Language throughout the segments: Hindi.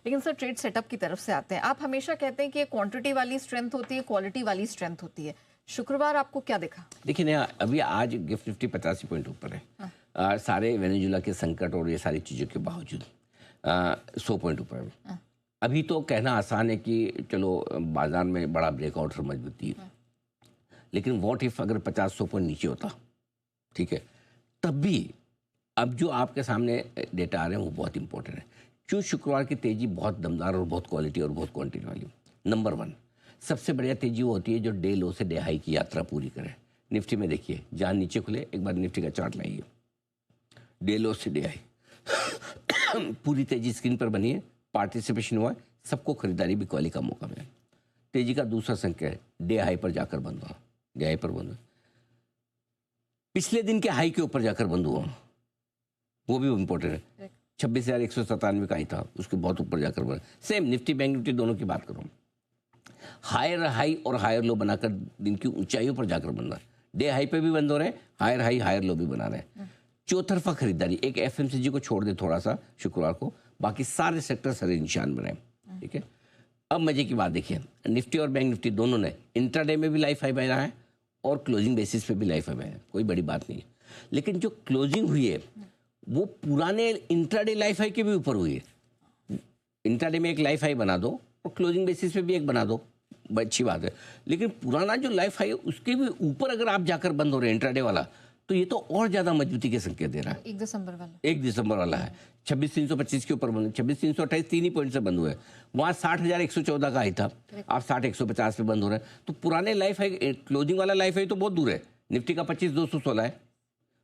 लेकिन सर ट्रेड सेटअप की तरफ से आते हैं, आप हमेशा कहते हैं कि क्वांटिटी वाली स्ट्रेंथ होती है, क्वालिटी वाली स्ट्रेंथ होती है। शुक्रवार आपको क्या दिखा? देखिए ना, अभी आज गिफ्ट निफ्टी 85 पॉइंट ऊपर है। सारे वेनेजुला के संकट और ये सारी चीज़ों के बावजूद 100 पॉइंट ऊपर है। अभी तो कहना आसान है कि चलो बाजार में बड़ा ब्रेकआउट और मजबूती है, लेकिन व्हाट इफ अगर 50-100 पॉइंट नीचे होता, ठीक है, तब भी अब जो आपके सामने डेटा आ रहे हैं वो बहुत इंपॉर्टेंट है। क्यों शुक्रवार की तेजी बहुत दमदार और बहुत क्वालिटी और बहुत क्वांटिटी वाली। नंबर 1 सबसे बढ़िया तेजी वो होती है जो डे लो से डे हाई की यात्रा पूरी करे। निफ्टी में देखिए, जहाँ नीचे खुले, एक बार निफ्टी का चार्ट लाइए, डे लो से डे हाई पूरी तेजी स्क्रीन पर बनी है, पार्टिसिपेशन हुआ है, सबको खरीदारी बिकवाली का मौका मिला। तेजी का दूसरा संकेत है डे हाई पर जाकर बंद हुआ, डे हाई पर बंद हुआ, पिछले दिन के हाई के ऊपर जाकर बंद हुआ, वो भी इम्पोर्टेंट है। 26,197 का ही था, उसके बहुत ऊपर जाकर बंद। सेम निफ्टी बैंक निफ्टी दोनों की बात करूँ, हायर हाई और हायर लो बनाकर दिन की ऊंचाइयों पर जाकर बन रहा है। डे हाई पे भी बंद हो रहे हैं, हायर हाई हायर लो भी बना रहे हैं। चौतरफा खरीदारी, एक एफएमसीजी को छोड़ दे थोड़ा सा शुक्रवार को, बाकी सारे सेक्टर सरे निशान बनाए। ठीक है, अब मजे की बात देखिए, निफ्टी और बैंक निफ्टी दोनों ने इंट्राडे में भी लाइफ हाई बना है और क्लोजिंग बेसिस पे भी लाइफ हाई बना है, कोई बड़ी बात नहीं है। लेकिन जो क्लोजिंग हुई है वो पुराने इंट्राडे लाइफ हाई के भी ऊपर हुई है। इंट्राडे में एक लाइफ हाई बना दो और क्लोजिंग बेसिस पे भी एक बना दो, अच्छी बात है। लेकिन पुराना जो लाइफ हाई है उसके भी ऊपर अगर आप जाकर बंद हो रहे हैं इंट्राडे वाला, तो ये तो और ज्यादा मजबूती के संकेत दे रहा है। 1 दिसंबर वाला है, 26,325 के ऊपर बंद, 26,328 3 ही पॉइंट से बंद हुए। वहाँ 60,114 का हाई था, आप 60,150 पे बंद हो रहे हैं। तो पुराने लाइफ हाई, क्लोजिंग वाला लाइफ हाई तो बहुत दूर है। निफ्टी का 25,216 है,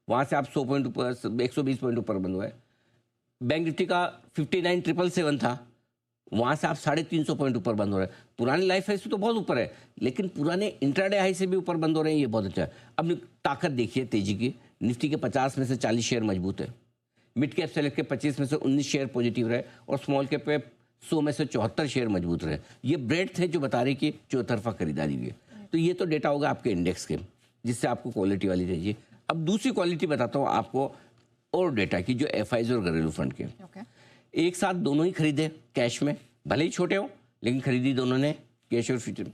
वहाँ से आप 100 पॉइंट ऊपर, 120 पॉइंट ऊपर बंद हुए। बैंक निफ्टी का 59,777 था, वहाँ से आप 350 पॉइंट ऊपर बंद हो रहे हैं। पुराने लाइफ हाई से तो बहुत ऊपर है, लेकिन पुराने इंट्राडे हाई से भी ऊपर बंद हो रहे हैं, ये बहुत अच्छा है। अब ताकत देखिए तेजी की, निफ्टी के 50 में से 40 शेयर मजबूत है, मिड कैप सेलेक्ट के 25 में से 19 शेयर पॉजिटिव रहे और स्मॉल कैप पे 100 में से 74 शेयर मजबूत रहे। ये ब्रेड थे जो बता रही कि चौतरफा खरीदारी हुई है। तो ये तो डेटा होगा आपके इंडेक्स के, जिससे आपको क्वालिटी वाली चाहिए। अब दूसरी क्वालिटी बताता हूँ आपको और डेटा की, जो एफआईज और घरेलू फंड के एक साथ दोनों ही खरीदे कैश में, भले ही छोटे हो लेकिन खरीदी दोनों ने कैश और फ्यूचर।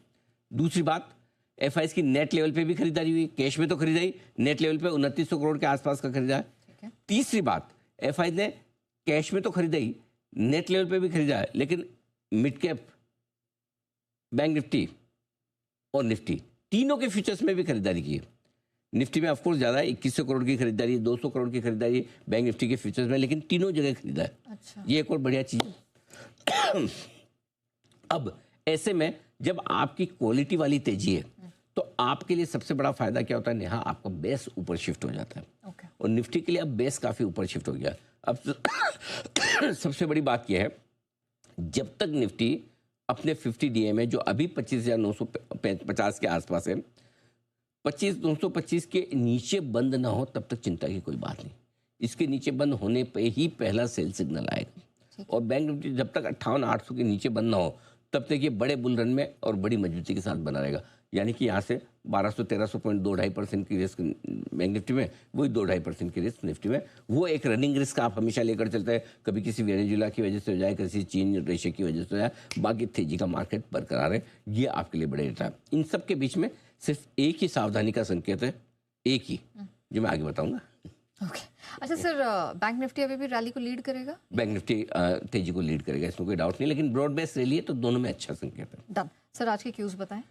दूसरी बात, एफआईज की नेट लेवल पे भी खरीदारी हुई, कैश में तो खरीदारी, नेट लेवल पे 2900 करोड़ के आसपास का खरीदा है। तीसरी बात, एफआईज ने कैश में तो खरीदाई, नेट लेवल पे भी खरीदा है, लेकिन मिड कैप, बैंक निफ्टी और निफ्टी तीनों के फ्यूचर्स में भी खरीदारी की है। निफ्टी में ऑफकोर्स ज़्यादा है, 2100 करोड़ की खरीदारी है, 200 करोड़ की खरीदारी बैंक निफ्टी के फ्यूचर्स में, लेकिन तीनों जगह खरीदा है। अच्छा। ये एक और बढ़िया चीज़ है। अब ऐसे में जब आपकी क्वालिटी वाली तेजी है तो आपके लिए सबसे बड़ा फायदा क्या होता है, नेहा, आपका बेस ऊपर शिफ्ट हो जाता है। और निफ्टी के लिए अब बेस काफ़ी ऊपर शिफ्ट हो गया। अब सबसे बड़ी बात यह है, जब तक निफ्टी अपने 50 डीए में, जो अभी 25,950 के आसपास है, 25,925 के नीचे बंद ना हो तब तक चिंता की कोई बात नहीं। इसके नीचे बंद होने पे ही पहला सेल सिग्नल आएगा। और बैंक निफ्टी जब तक 58,800 के नीचे बंद ना हो तब तक ये बड़े बुल रन में और बड़ी मजबूती के साथ बना रहेगा। यानी कि यहाँ से 1200-1300 पॉइंट 2-2.5% की रिस्क बैंक निफ्टी में, वही 2-2.5% की रिस्क निफ्टी में। वो एक रनिंग रिस्क आप हमेशा लेकर चलते हैं, कभी किसी वेनेजुला की वजह से हो जाए, किसी चीन रेशे की वजह से हो जाए, बाकी तेजी का मार्केट बरकरार है। ये आपके लिए बड़े डेटा है। इन सब के बीच में सिर्फ एक ही सावधानी का संकेत है, एक ही, जो मैं आगे बताऊंगा। अच्छा सर, बैंक निफ्टी अभी भी रैली को लीड करेगा? बैंक निफ्टी तेजी को लीड करेगा, इसमें कोई डाउट नहीं, लेकिन ब्रॉड बेस रैली है तो दोनों में अच्छा संकेत है। डन सर, आज के क्यूज बताएं।